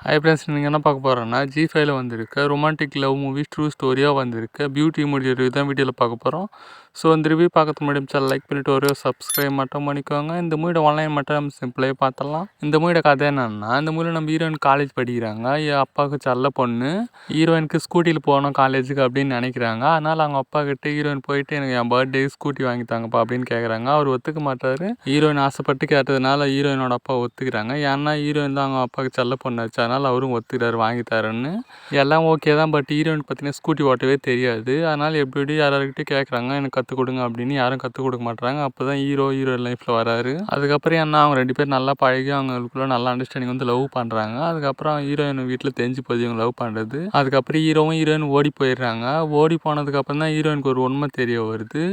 Hi friends, நீங்கள் என்ன பார்க்க போகிறோன்னா ஜி5ல வந்திருக்க ரொமான்டிக் லவ் மூவி ட்ரூ ஸ்டோரியாக வந்திருக்கு பியூட்டி மூடி ரிவ்யூ தான் வீடியோவில் பார்க்க போகிறோம். ஸோ அந்த ரிவ்யூ பார்க்கறதுக்கு முன்னாடி சேனல் லைக் பண்ணிவிட்டு ஒரு சப்ஸ்கிரைப் மட்டும் பண்ணிக்கோங்க. இந்த மூவியோட ஆன்லைன் மட்டும் நம்ம சிம்பிளாகவே பார்த்துடலாம். இந்த மூவியோட கதை என்னன்னா, இந்த மூவியில் நம்ம ஹீரோயின் காலேஜ் படிக்கிறாங்க. அப்பாவுக்கு செல்ல பொண்ணு. ஹீரோயினுக்கு ஸ்கூட்டியில் போகணும் காலேஜுக்கு அப்படின்னு நினைக்கிறாங்க. அதனால் அவங்க அப்பா கிட்ட ஹீரோயின் போயிட்டு எனக்கு என் பர்த்டே ஸ்கூட்டி வாங்கி தாங்கப்பா அப்படின்னு கேட்குறாங்க. அவர் ஒத்துக்க மாட்டார். ஹீரோயின் ஆசைப்பட்டு கேட்டதுனால ஹீரோயினோட அப்பா ஒத்துக்கிறாங்க. ஏன்னா ஹீரோயின் தான் அவங்க அப்பாவுக்கு செல்ல பொண்ணாச்சு. அதனால் அவரும் ஒத்துக்கிறாரு வாங்கி தரேன்னு. எல்லாம் ஓகே தான். பட் ஹீரோயின் பார்த்தீங்கன்னா ஸ்கூட்டி ஓட்டவே தெரியாது. அதனால் எப்படி யார்கிட்டையும் கேட்குறாங்க எனக்கு கற்றுக் கொடுங்க அப்படின்னு. யாரும் கற்றுக் கொடுக்க மாட்டாங்க. அப்போ தான் ஹீரோயின் லைஃப்பில் வராரு. அதுக்கப்புறம் என்ன அவங்க 2 பேர் நல்லா பழகி அவங்களுக்குள்ள நல்லா அண்டர்ஸ்டாண்டிங் வந்து லவ் பண்ணுறாங்க. அதுக்கப்புறம் ஹீரோயின் வீட்டில் தெரிஞ்சு போகுது இவங்க லவ் பண்ணுறது. அதுக்கப்புறம் ஹீரோயின் ஓடி போயிடுறாங்க. ஓடி போனதுக்கப்புறம் தான் ஹீரோயினுக்கு ஒரு உண்மை தெரிய வருது.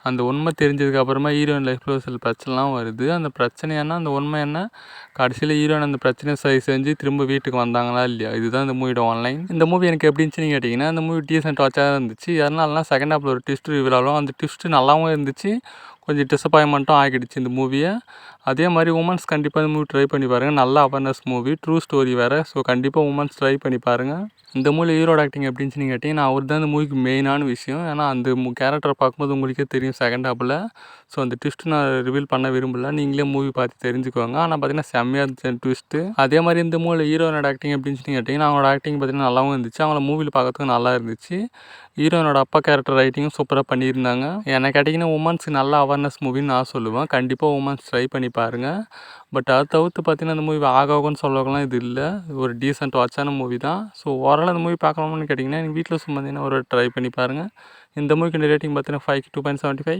அந்த உண்மை தெரிஞ்சதுக்கப்புறமா ஹீரோயின் லைஃப்பில் சில பிரச்சனைலாம் வருது. அந்த பிரச்சனை என்ன, அந்த உண்மை என்ன, கடைசியில் ஹீரோயின் அந்த பிரச்சனையை சரி செஞ்சு திரும்ப வீட்டுக்கு வந்தாங்களா இல்லையா, இதுதான் இந்த மூவியோட ஆன்லைன். இந்த மூவி எனக்கு எப்படி இருந்துச்சுன்னு கேட்டிங்கன்னா, இந்த மூவி டீசென்ட் வாட்சாக இருந்துச்சு. அதனால செகண்ட் ஹாஃபில் ஒரு ட்விஸ்ட் ரிவீல் ஆகும். அந்த ட்விஸ்ட்டு நல்லாவும் இருந்துச்சு, கொஞ்சம் டிசப்பாயின்மெண்ட்டும் ஆகிடுச்சு இந்த மூவியை. அதே மாதிரி உமன்ஸ் கண்டிப்பாக இந்த மூவி ட்ரை பண்ணி பாருங்கள். நல்ல அவேர்னஸ் மூவி, ட்ரூ ஸ்டோரி வேறு. ஸோ கண்டிப்பாக உமன்ஸ் ட்ரை பண்ணி பாருங்கள். இந்த மூவி ஹீரோட ஆக்டிங் எப்படி இருந்துச்சுன்னு கேட்டிங்கன்னா, அவர் தான் இந்த மூவிக்கு மெயினான விஷயம். ஏன்னா அந்த கேரக்டரை பார்க்கும்போது உங்களுக்கே தெரியும் செகண்ட் ஹாஃபில். ஸோ அந்த ட்விஸ்ட்டு நான் ரிவீல் பண்ண விரும்பல, நீங்களே மூவி பார்த்து தெரிஞ்சுக்கோங்க. ஆனால் பார்த்தீங்கன்னா செம்மையாக இருந்துச்சு அந்த ட்விஸ்ட்டு. அதே மாதிரி இந்த மூவியில் ஹீரோனோட ஆக்டிங் எப்படி இருந்துச்சுன்னு கேட்டிங்கன்னா, அவங்களோட ஆக்டிங் பார்த்தீங்கன்னா நல்லாவும் இருந்துச்சு. அவங்கள மூவியில் பார்க்கறதுக்கு நல்லா இருந்துச்சு. ஹீரோனோட அப்பா கேரக்டர் ரைட்டிங்கும் சூப்பராக பண்ணியிருந்தாங்க. எனக்கு கேட்டிங்கன்னா உமன்ஸுக்கு நல்ல அவேர்னஸ் மூவின்னு நான் சொல்லுவேன். கண்டிப்பாக உமன்ஸ் ட்ரை பண்ணி பாருங்கள். பட் அதை தவிர்த்து பார்த்தீங்கன்னா இந்த மூவி ஆகாகும்னு சொல்லலாம் இது இல்லை. ஒரு டீசென்ட் வாட்சான மூவி தான். ஸோ ஓரளவு அந்த மூவி பார்க்கலாம்னு கேட்டிங்கன்னா நீங்கள் வீட்டில் சும்மா ஒரு ட்ரை பண்ணி பாருங்கள். இந்த மூவிக்கு ரேட்டிங் பார்த்தீங்கன்னா 5 2.75.